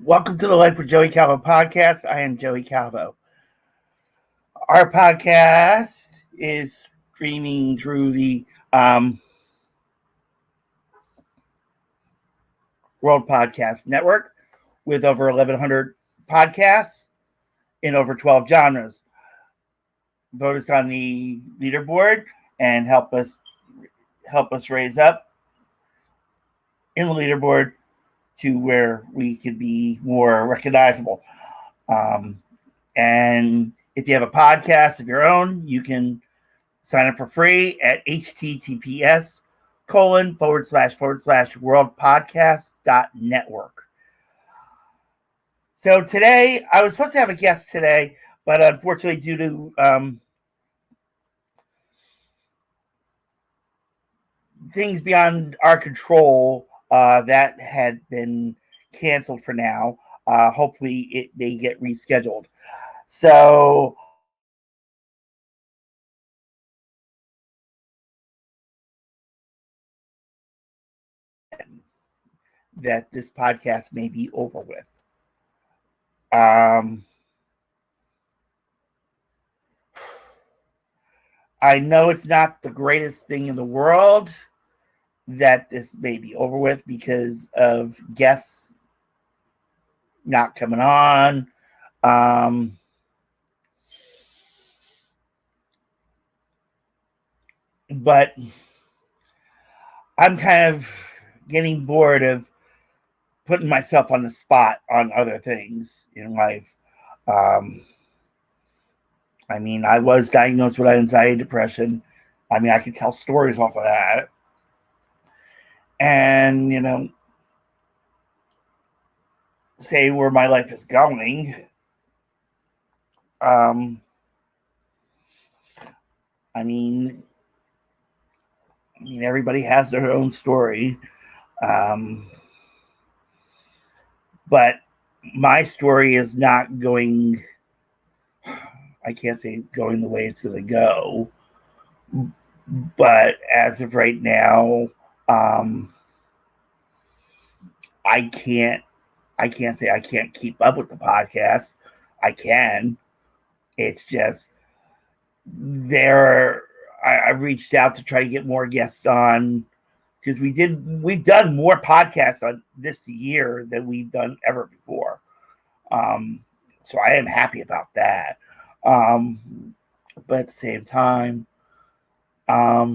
Welcome to the Life with Joey Calvo podcast. I am Joey Calvo. Our podcast is streaming through the World Podcast Network with over 1,100 podcasts in over 12 genres. Vote us on the leaderboard and help us raise up in the leaderboard to where we could be more recognizable. And if you have a podcast of your own, you can sign up for free at https://worldpodcast.network. So today, I was supposed to have a guest today, but unfortunately, due to things beyond our control, that had been canceled for now. Hopefully, it may get rescheduled. So that this podcast may be over with. I know it's not the greatest thing in the world that this may be over with because of guests not coming on. But I'm kind of getting bored of putting myself on the spot on other things in life. I mean, I was diagnosed with anxiety, depression. I mean, I could tell stories off of that. And, say where my life is going. I mean, everybody has their own story. But my story is not going, I can't say it's going the way it's going to go. But as of right now, I can't say I can't keep up with the podcast. I can. It's just I've reached out to try to get more guests on because we've done more podcasts on this year than we've done ever before. So I am happy about that. But at the same time, I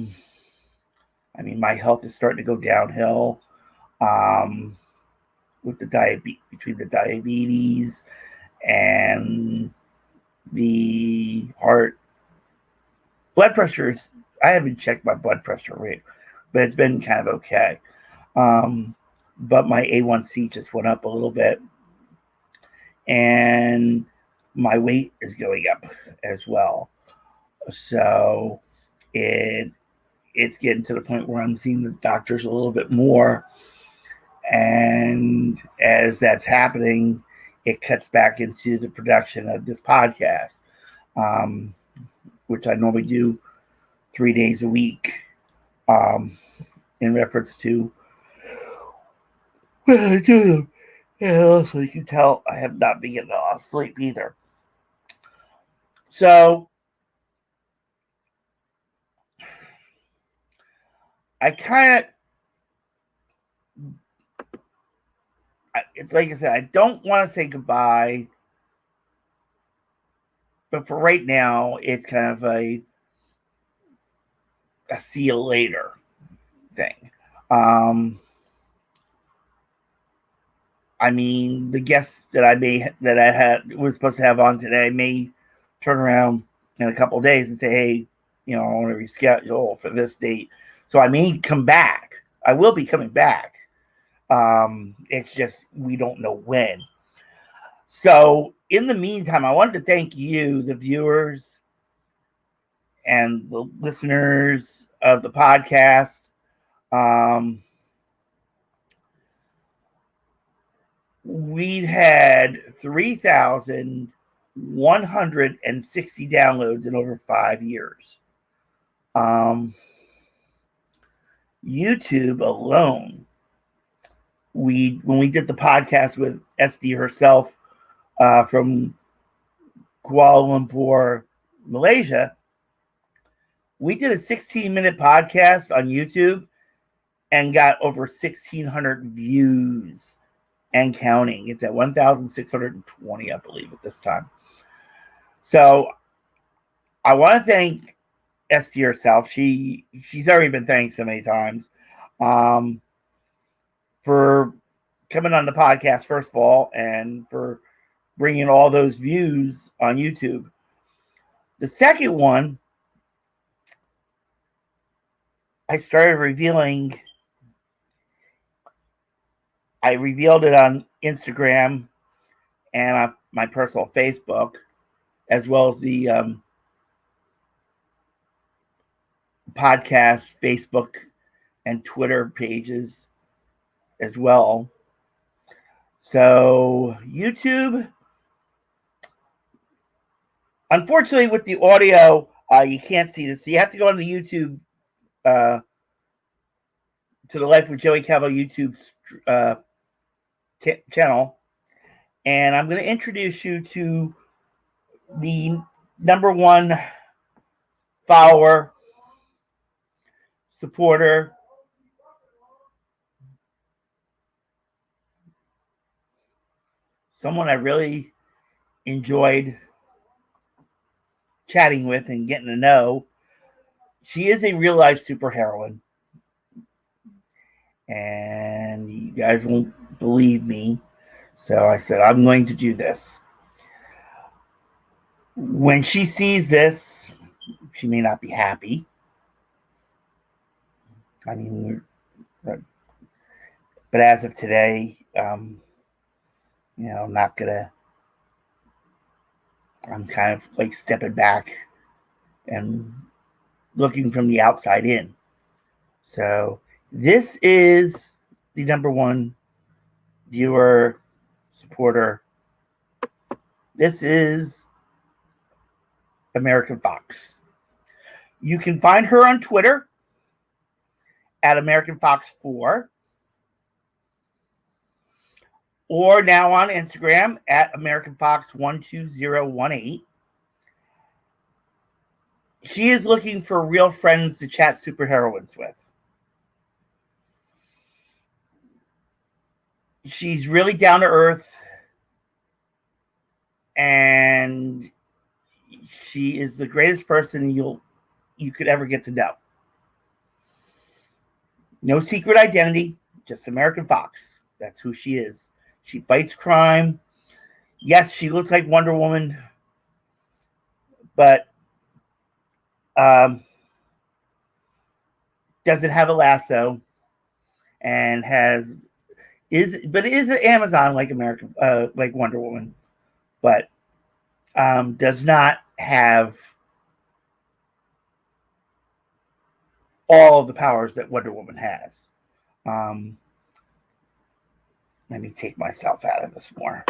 mean, my health is starting to go downhill. With the between the diabetes and the heart, blood pressures. I haven't checked my blood pressure rate, but it's been kind of okay. But my A1C just went up a little bit, and my weight is going up as well. So it's getting to the point where I'm seeing the doctors a little bit more. And as that's happening, it cuts back into the production of this podcast, which I normally do 3 days a week, in reference to when I do them. And also, you can tell I have not been getting a lot of sleep either. So I kind of, it's like I said, I don't want to say goodbye, but for right now, it's kind of a see you later thing. I mean, the guests that I was supposed to have on today may turn around in a couple of days and say, "Hey, I want to reschedule for this date." So I may come back. I will be coming back. It's just we don't know when. So in the meantime, I wanted to thank you, the viewers and the listeners of the podcast. We've had 3,160 downloads in over 5 years. YouTube alone when we did the podcast with SD herself from Kuala Lumpur, Malaysia, we did a 16-minute podcast on YouTube and got over 1,600 views and counting. It's at 1,620, I believe, at this time. So I want to thank SD herself. She's already been thanked so many times for coming on the podcast, first of all, and for bringing all those views on YouTube. The second one, I revealed it on Instagram and on my personal Facebook, as well as the podcast, Facebook, and Twitter pages as well. So YouTube, unfortunately, with the audio, you can't see this. So you have to go on the YouTube, to the Life with Joey Calvo YouTube channel. And I'm going to introduce you to the number one follower, supporter, someone I really enjoyed chatting with and getting to know. She is a real life superheroine. And you guys won't believe me. So I said, I'm going to do this. When she sees this, she may not be happy. I mean, but as of today, not gonna. I'm kind of like stepping back and looking from the outside in. So this is the number one viewer, supporter. This is American Fox. You can find her on Twitter at American Fox 4, or now on Instagram at American Fox 12018. She is looking for real friends to chat superheroines with. She's really down to earth, and she is the greatest person you could ever get to know. No secret identity, just American Fox. That's who she is. She fights crime. Yes, she looks like Wonder Woman, but doesn't have a lasso, and is an Amazon like like Wonder Woman, but does not have all of the powers that Wonder Woman has. Let me take myself out of this more.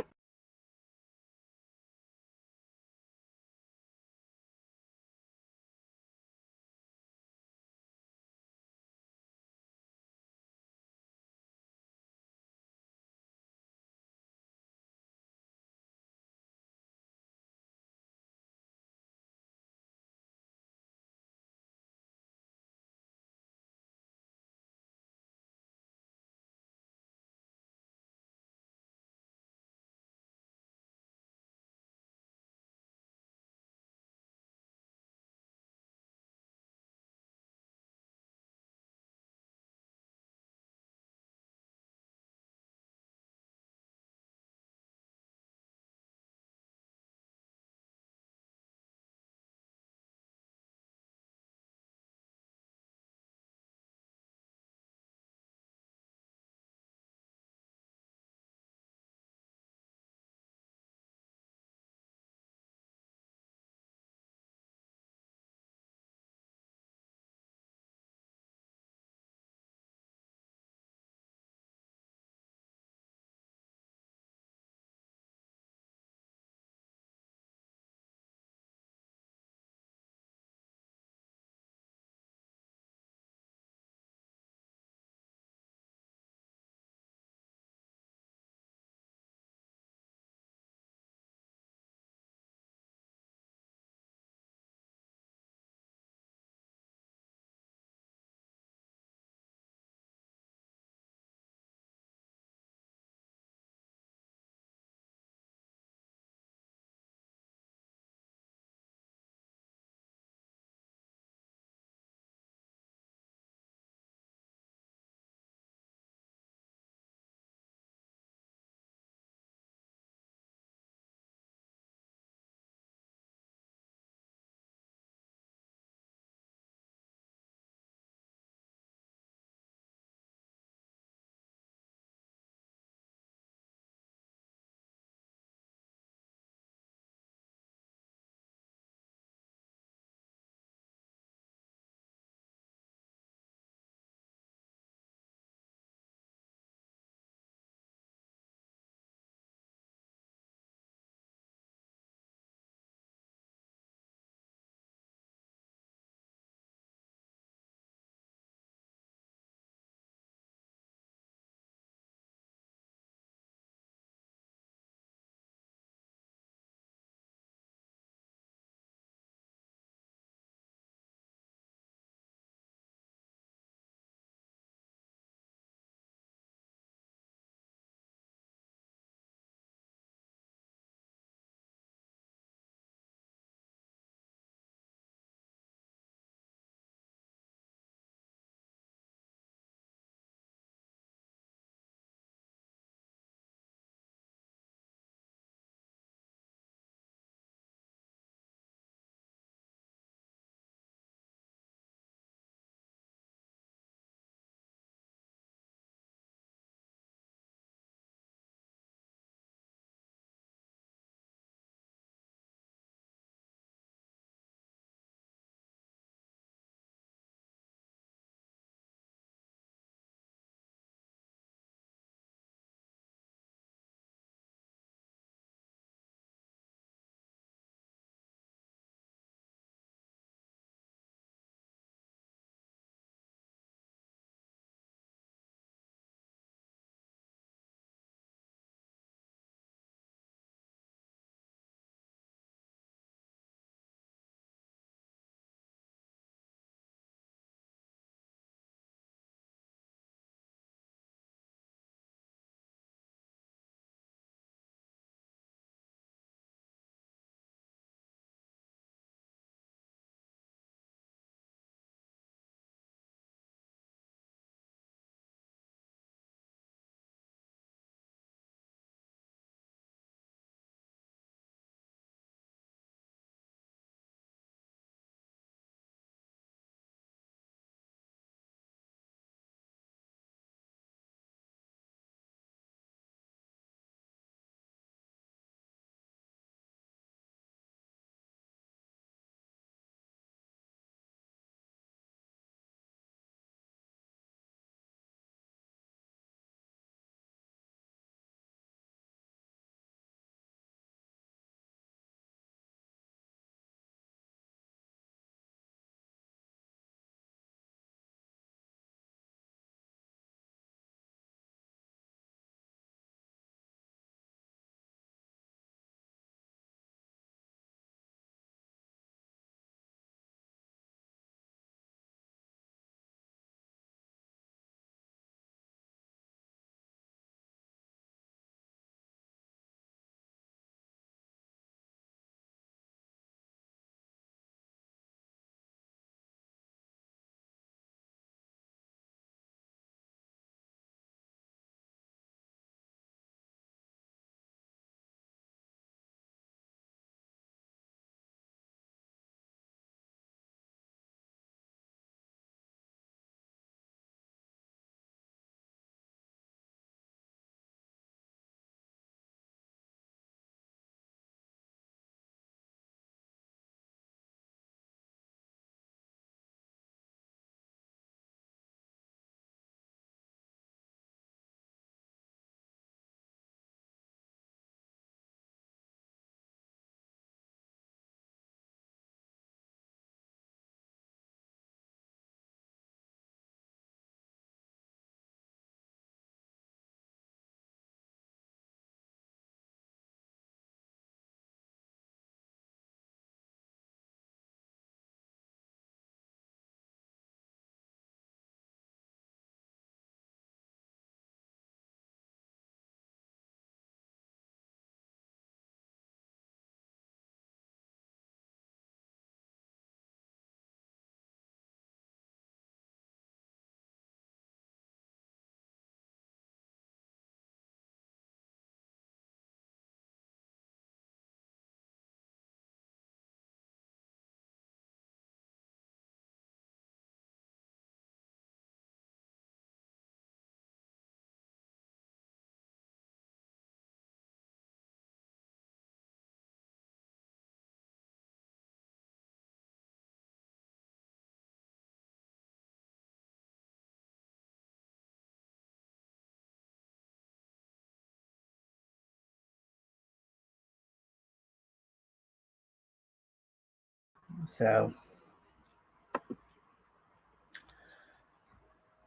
So,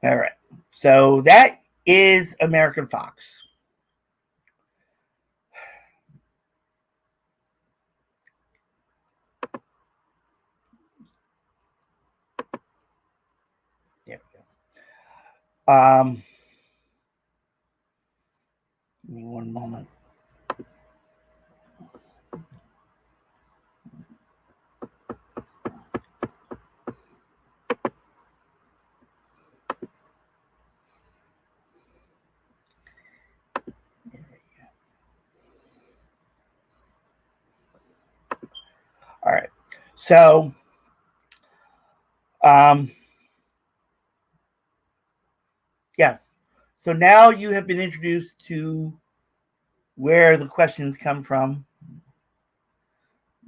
all right. So that is American Fox. There we go. Give me one moment. All right. So, yes. So now you have been introduced to where the questions come from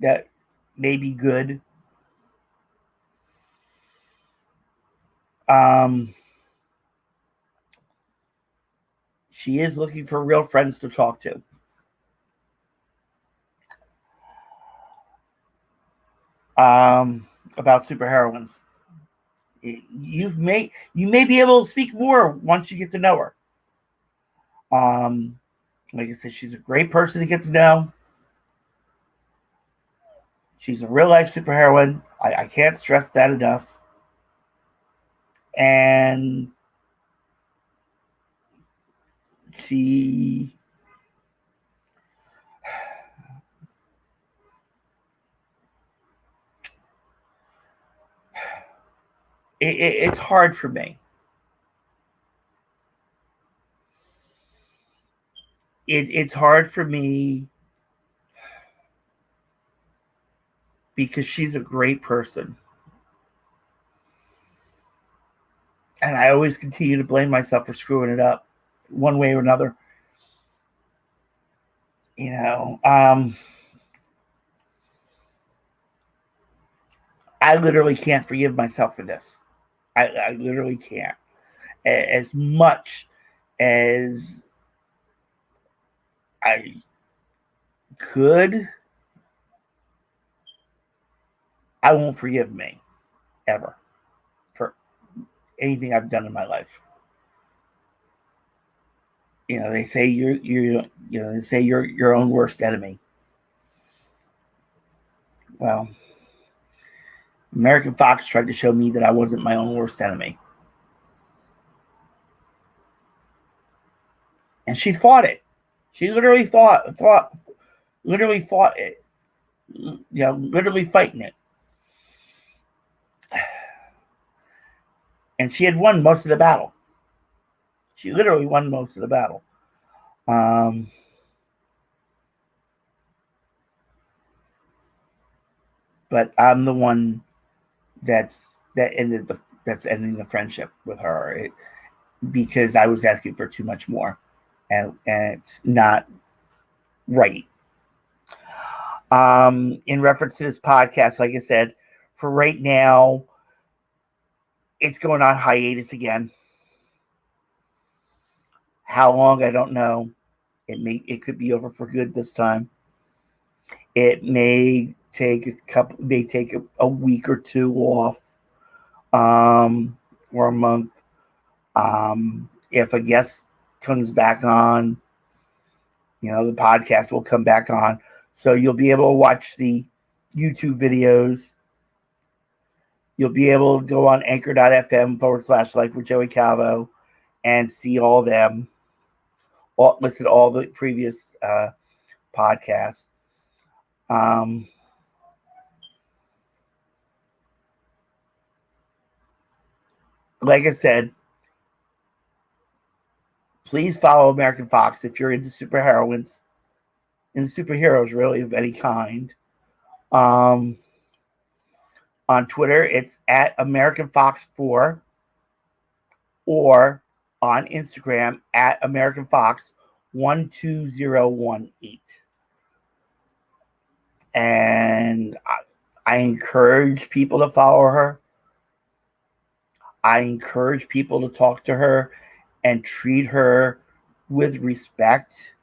that may be good. She is looking for real friends to talk to. About superheroines. You may be able to speak more once you get to know her. Like I said, she's a great person to get to know. She's a real life superheroine. I can't stress that enough. And she it's hard for me. It's hard for me because she's a great person. And I always continue to blame myself for screwing it up one way or another. You know, I literally can't forgive myself for this. I literally can't. As much as I could, I won't forgive me ever for anything I've done in my life. You know, they say they say you're your own worst enemy. Well, American Fox tried to show me that I wasn't my own worst enemy. And she fought it. She literally literally fought it. You know, literally fighting it. And she had won most of the battle. She literally won most of the battle. But I'm the one that's ending the friendship with her because I was asking for too much more, and it's not right. In reference to this podcast, like I said, for right now, it's going on hiatus again. How long, I don't know. It could be over for good this time. It may take a week or two off, or a month. If a guest comes back on, you know, the podcast will come back on. So you'll be able to watch the YouTube videos. You'll be able to go on anchor.fm/life with Joey Calvo and see all them. Listen to all the previous podcasts. Like I said, please follow American Fox if you're into superheroines and superheroes, really, of any kind. On Twitter, it's at American Fox 4, or on Instagram at American Fox 12018. And I encourage people to follow her. I encourage people to talk to her and treat her with respect.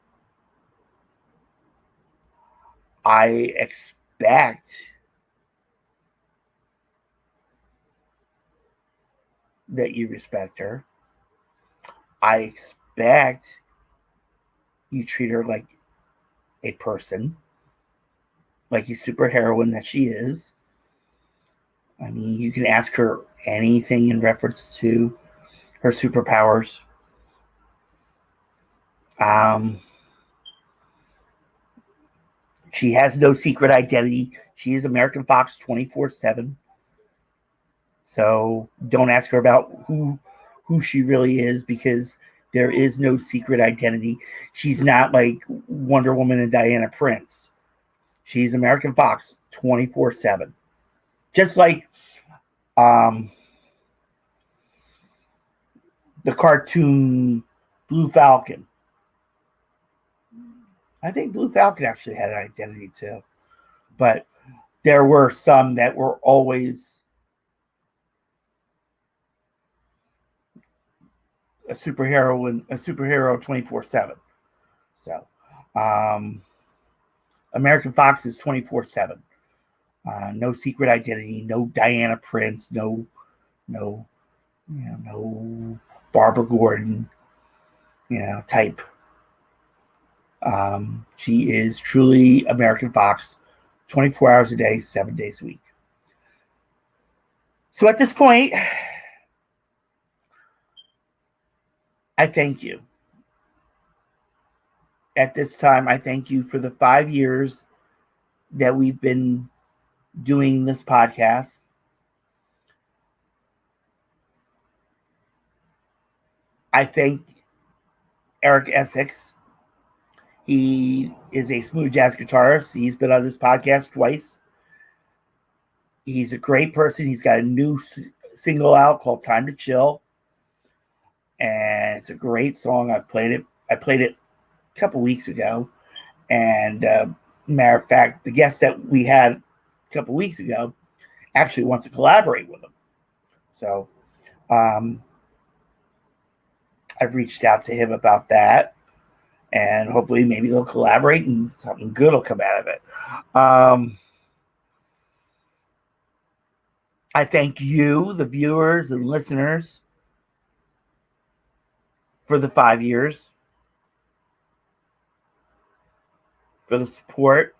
I expect that you respect her. I expect you treat her like a person, like a superheroine that she is. I mean, you can ask her anything in reference to her superpowers. She has no secret identity. She is American Fox 24/7. So don't ask her about who she really is, because there is no secret identity. She's not like Wonder Woman and Diana Prince. She's American Fox 24/7. Just like the cartoon Blue Falcon. I think Blue Falcon actually had an identity too. But there were some that were always a superhero 24/7. So American Fox is 24/7. No secret identity, no Diana Prince, no Barbara Gordon, type. She is truly American Fox, 24 hours a day, 7 days a week. So at this point, I thank you. At this time, I thank you for the 5 years that we've been doing this podcast. I thank Eric Essex. He is a smooth jazz guitarist. He's been on this podcast twice. He's a great person. He's got a new single out called Time to Chill. And it's a great song. I played it a couple weeks ago. And matter of fact, the guest that we had a couple weeks ago actually wants to collaborate with him. So I've reached out to him about that. And hopefully maybe they'll collaborate and something good will come out of it. I thank you, the viewers and listeners, for the 5 years, for the support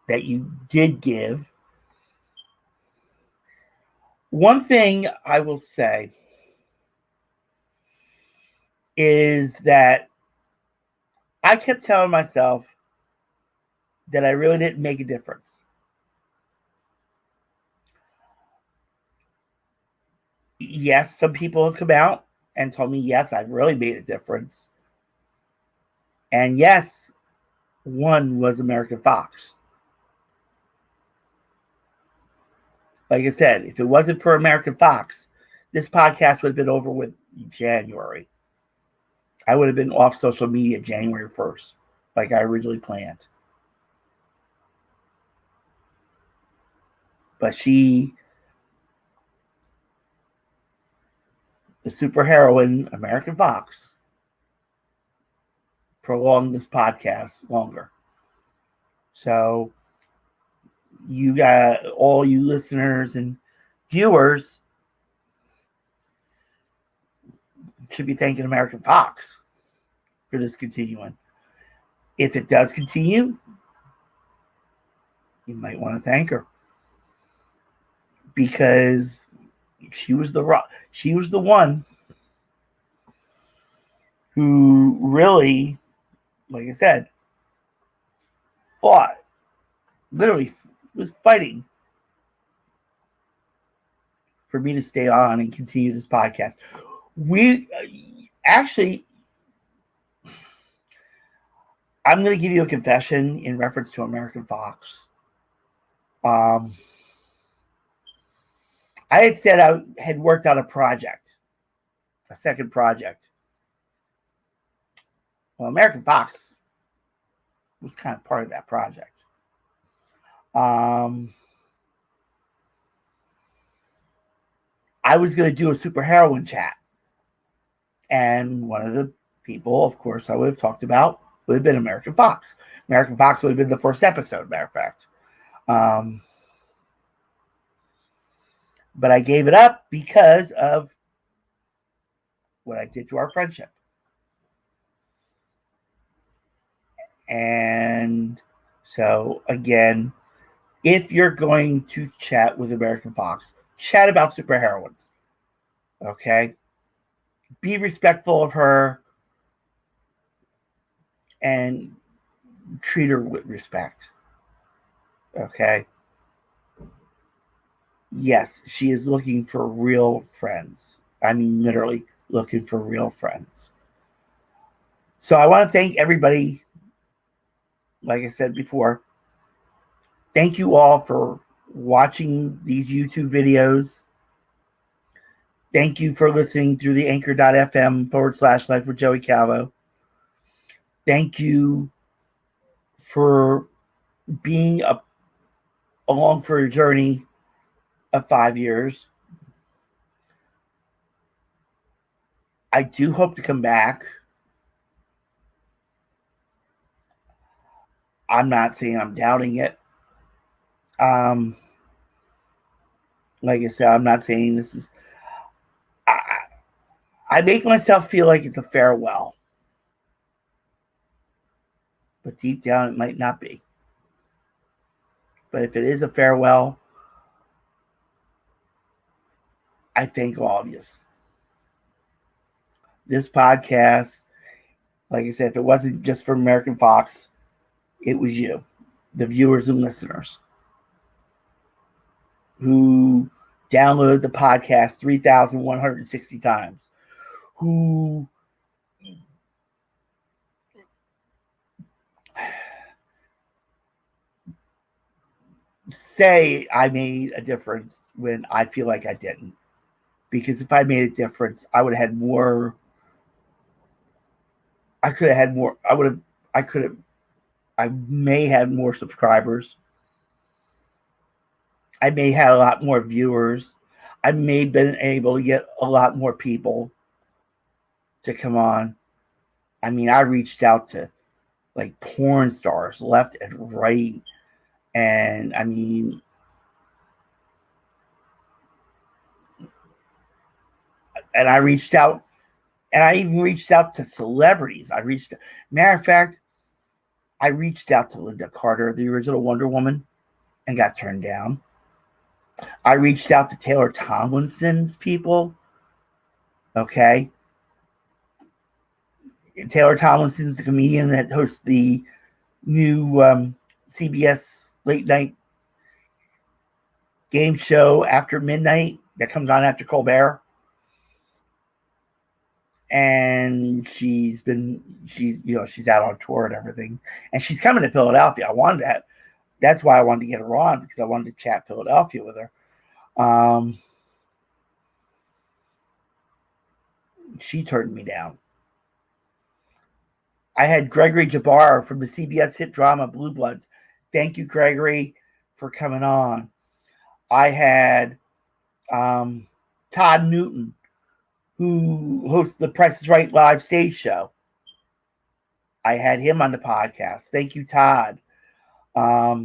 that you did give. One thing I will say is that I kept telling myself that I really didn't make a difference. Yes, some people have come out and told me, yes, I've really made a difference. And yes, one was American Fox. Like I said, if it wasn't for American Fox, this podcast would have been over with January. I would have been off social media January 1st, like I originally planned. But she, the superheroine, American Fox, prolonged this podcast longer. So you got all you listeners and viewers should be thanking American Fox for this continuing. If it does continue, you might want to thank her, because she was the one who really, like I said, fought, literally was fighting for me to stay on and continue this podcast. We actually, I'm going to give you a confession in reference to American Fox. I had said I had worked on a second project. Well, American Fox was kind of part of that project. I was going to do a superheroine chat. And one of the people, of course, I would have talked about would have been American Fox. American Fox would have been the first episode, matter of fact. But I gave it up because of what I did to our friendship. And so, again, if you're going to chat with American Fox, chat about superheroines. Okay? Be respectful of her and treat her with respect. Okay? Yes, she is looking for real friends. I mean, literally looking for real friends. So I want to thank everybody, like I said before. Thank you all for watching these YouTube videos. Thank you for listening through the anchor.fm/life with Joey Calvo. Thank you for being along for a journey of 5 years. I do hope to come back. I'm not saying I'm doubting it. Like I said, I'm not saying this is. I make myself feel like it's a farewell, but deep down it might not be. But if it is a farewell, I thank all of you. This podcast, like I said, if it wasn't just for American Fox, it was you, the viewers and listeners, who downloaded the podcast 3,160 times, who say I made a difference when I feel like I didn't. Because if I made a difference, I would have had more. I could have had more. I may have more subscribers. I may have a lot more viewers. I may have been able to get a lot more people to come on. I mean, I reached out to like porn stars left and right. And I mean, and I reached out, and I even reached out to celebrities. Matter of fact, I reached out to Lynda Carter, the original Wonder Woman, and got turned down. I reached out to Taylor Tomlinson's people. Okay. Taylor Tomlinson's the comedian that hosts the new CBS late night game show After Midnight that comes on after Colbert. And she's out on tour and everything. And she's coming to Philadelphia. That's why I wanted to get her on, because I wanted to chat Philadelphia with her. She turned me down. I had Gregory Jabbar from the CBS hit drama Blue Bloods. Thank you, Gregory, for coming on. I had Todd Newton, who hosts the Price is Right live stage show. I had him on the podcast. Thank you, Todd. I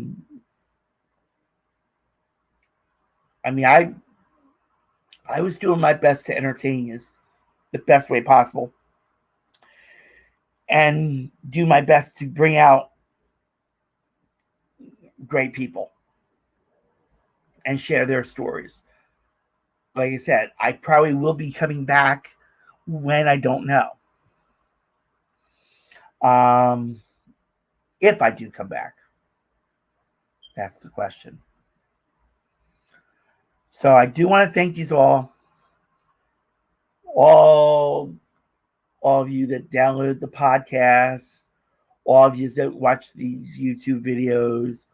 mean, I was doing my best to entertain you the best way possible and do my best to bring out great people and share their stories. Like I said, I probably will be coming back when I don't know. If I do come back, that's the question. So I do want to thank you all of you that download the podcast, all of you that watch these YouTube videos,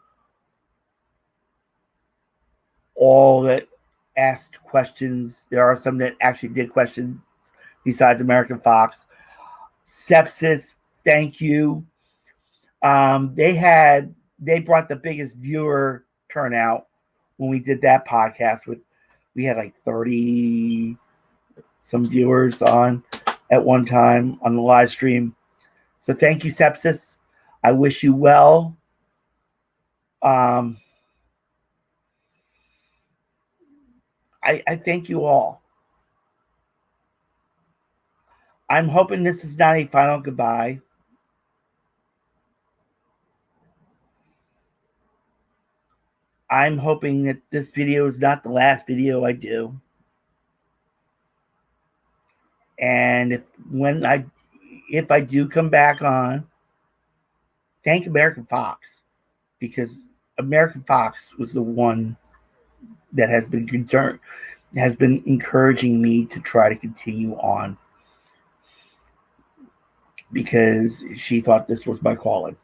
all that asked questions. There are some that actually did questions besides American Fox. Sepsis, thank you. They brought the biggest viewer turnout when we did that podcast. We had like 30 some viewers on at one time on the live stream. So thank you, Sepsis. I wish you well. I thank you all. I'm hoping this is not a final goodbye. I'm hoping that this video is not the last video I do. And if I do come back on, thank American Fox, because American Fox was the one that has been encouraging me to try to continue on, because she thought this was my calling.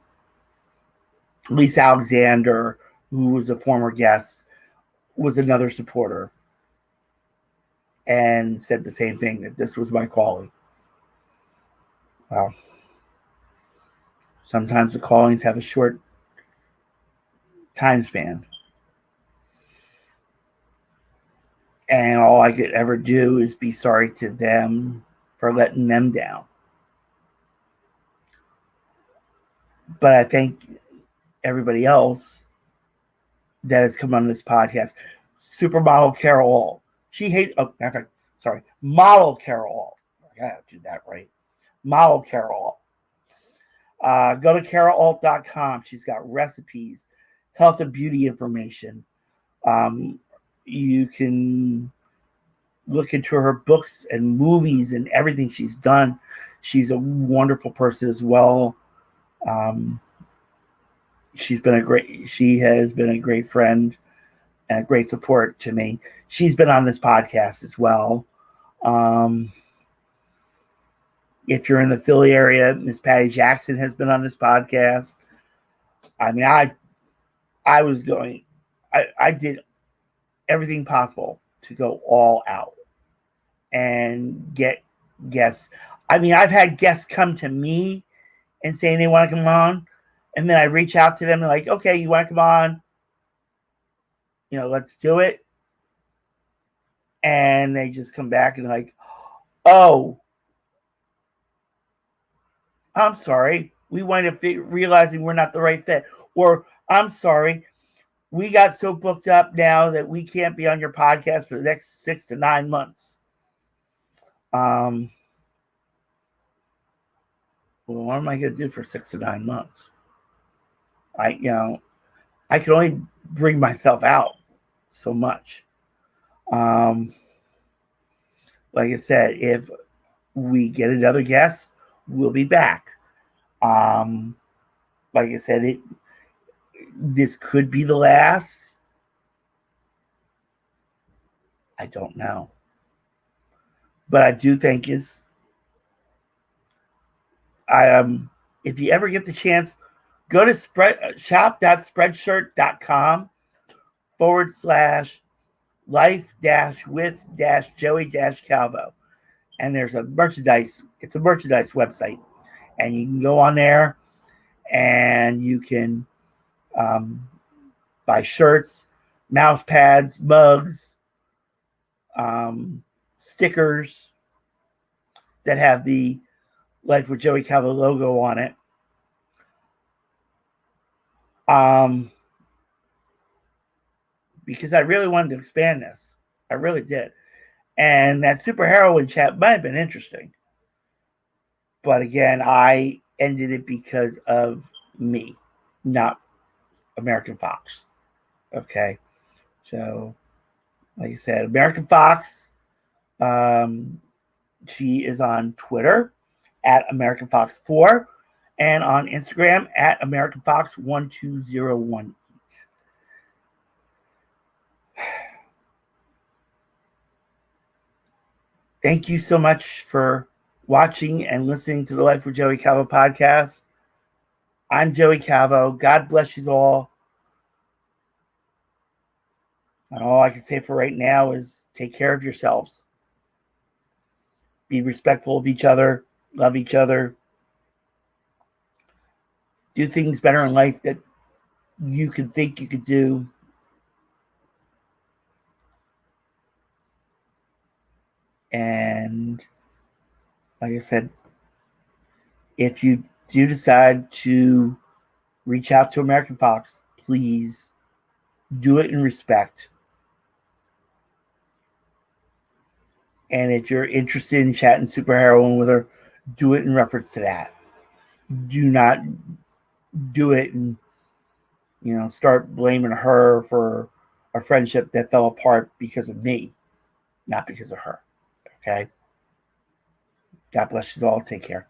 Lisa Alexander, who was a former guest, was another supporter and said the same thing, that this was my calling. Well, sometimes the callings have a short time span. And all I could ever do is be sorry to them for letting them down. But I thank everybody else that has come on this podcast. Supermodel Carol Alt. She hates, Model Carol Alt. I gotta do that right. Model Carol Alt. Go to carolalt.com. She's got recipes, health and beauty information. You can look into her books and movies and everything she's done. She's a wonderful person as well. She has been a great friend and a great support to me. She's been on this podcast as well. If you're in the Philly area, Miss Patty Jackson has been on this podcast. I mean, I did everything possible to go all out and get guests. I mean, I've had guests come to me and saying they want to come on, and then I reach out to them and like, okay, you want to come on? Let's do it. And they just come back and like, oh, I'm sorry. We wind up realizing we're not the right fit. Or, I'm sorry, we got so booked up now that we can't be on your podcast for the next 6 to 9 months. Well, what am I going to do for 6 to 9 months? I can only bring myself out so much. Like I said, if we get another guest, we'll be back. Like I said, this could be the last. I don't know. But I do think if you ever get the chance, go to shop.spreadshirt.com/life-with-Joey-Calvo. And there's it's a merchandise website. And you can go on there and you can buy shirts, mouse pads, mugs, stickers that have the Life with Joey Calvo logo on it. Because I really wanted to expand this. I really did. And that super heroine chat might have been interesting. But again, I ended it because of me, not American Fox. Okay. So, like I said, American Fox, she is on Twitter at American Fox 4 and on Instagram at American Fox 12018. Thank you so much for watching and listening to the Life with Joey Calvo podcast. I'm Joey Calvo. God bless you all. And all I can say for right now is take care of yourselves. Be respectful of each other. Love each other. Do things better in life that you could think you could do. And like I said, if you do decide to reach out to American Fox, please do it in respect. And if you're interested in chatting superheroine with her, do it in reference to that. Do not do it and start blaming her for a friendship that fell apart because of me, not because of her. Okay. God bless you all. Take care.